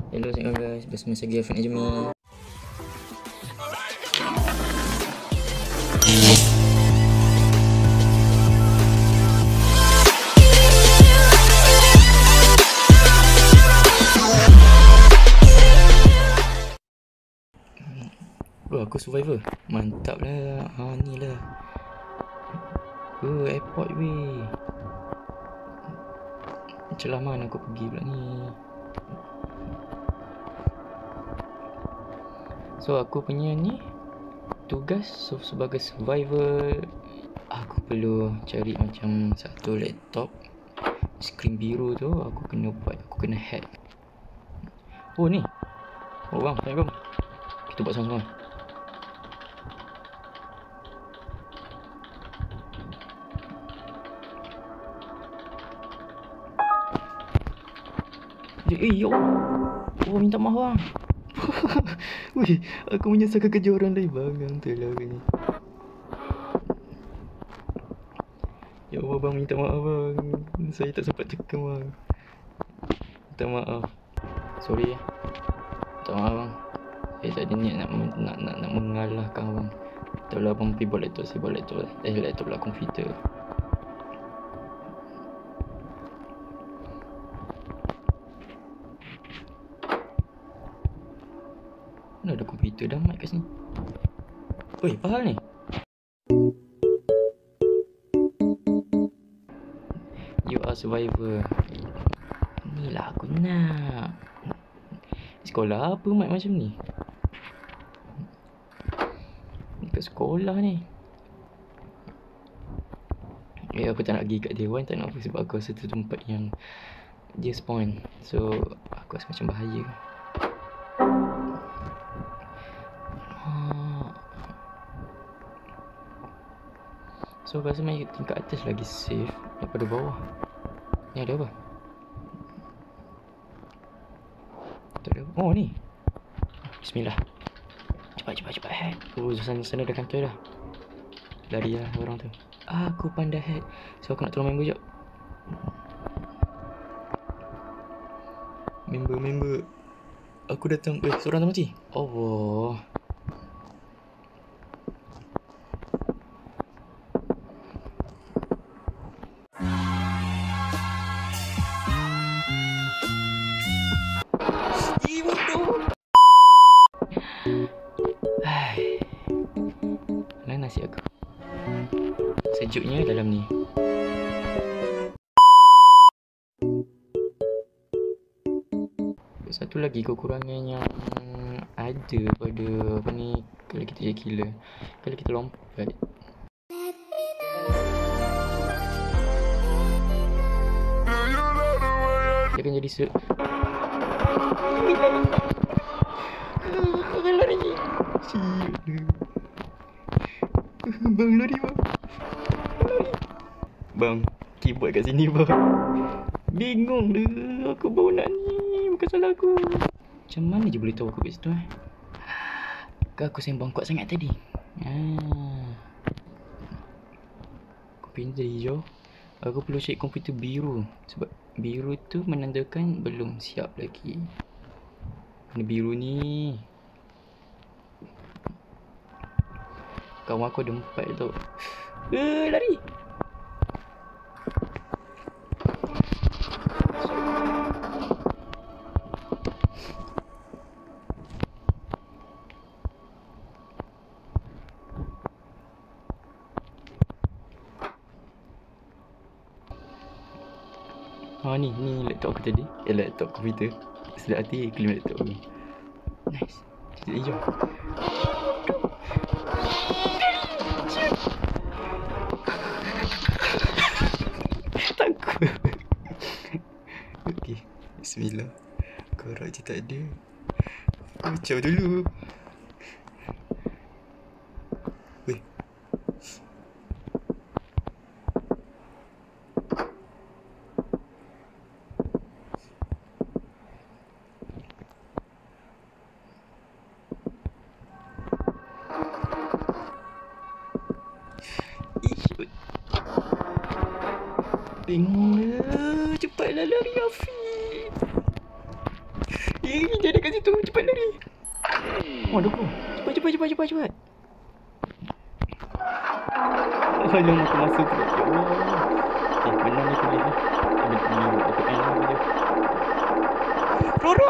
Hello assalamualaikum guys, bersama saya Gafin Ajmi. Bro, aku survivor. Mantap lah. Ni lah. Airport weh. Celah mana aku pergi pula ni. So aku punya ni tugas sebagai survivor, aku perlu cari macam satu laptop skrin biru tu. Aku kena buat, aku kena hack. Oh ni. Oh bang, Assalamualaikum. Kita buat sama-sama. Yo. Oh minta maaf bang. Wih, aku menyesalkan kerja orang lain bang. Yang tu lah ni. Ya Allah bang, minta maaf bang. Saya tak sempat cekam bang. Minta maaf. Sorry ya. Minta maaf bang. Saya tak ada niat nak mengalahkan bang. Tak lah abang pergi buat laptop, saya buat laptop. Laptop lah komputer. Mana ada komputer dan mic kat sini. Oi, apa hal ni? You are survivor. Ni lah aku nak. Sekolah apa mic macam ni? Dekat sekolah ni. Aku tak nak pergi kat Dewan. Tak nak apa sebab aku rasa tu tempat yang dia spawn. So aku rasa macam bahaya. So aku rasa main tingkat atas lagi safe daripada bawah. Ni ada apa? Tak ada. Oh ni. Bismillah. Cepat hack. Oh sana dah kantor dah. Lari lah orang tu. Aku pandai hack. So aku nak tolong member jap. Member. Aku datang. Seorang tak mati. Allah. Mana nasi aku? Sejuknya dalam ni. Satu lagi kekurangan yang ada pada apa ni, kalau kita jadi killer, kalau kita lompat, dia akan jadi lari. Bang lari bang. Bang, keyboard kat sini bang. Bingung dah. Aku baru nak ni. Bukan salah aku. Macam mana je boleh tahu aku kat situ Kan aku sembang kuat sangat tadi. Aku pindah hijau. Aku perlu cek komputer biru. Sebab biru tu menandakan belum siap lagi. Mana biru ni? Kawan aku ada 4 tu. Lari. Ni laptop aku tadi. Laptop komputer. Sedap hati claim laptop aku. Nice. Cerita hijau. Takut. Okey. Bismillah. Korang je tak ada. Kacau dulu. Weh. Tengoklah. Cepatlah lari Afiq. kat situ. Cepat lari. Oh, ada bom. Cepat. Alamak, aku masuk pula. Ya Allah. Okay, benar ni tulis lah. Aku tengok ni je. Roro!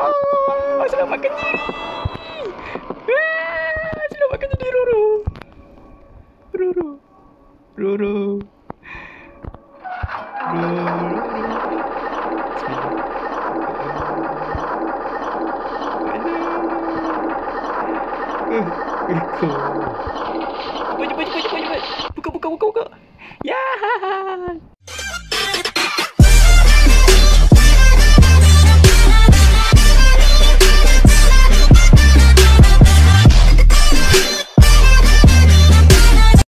Selamatkan diri! Selamatkan diri, Roro! Roro! Cepat. Buka. Ya!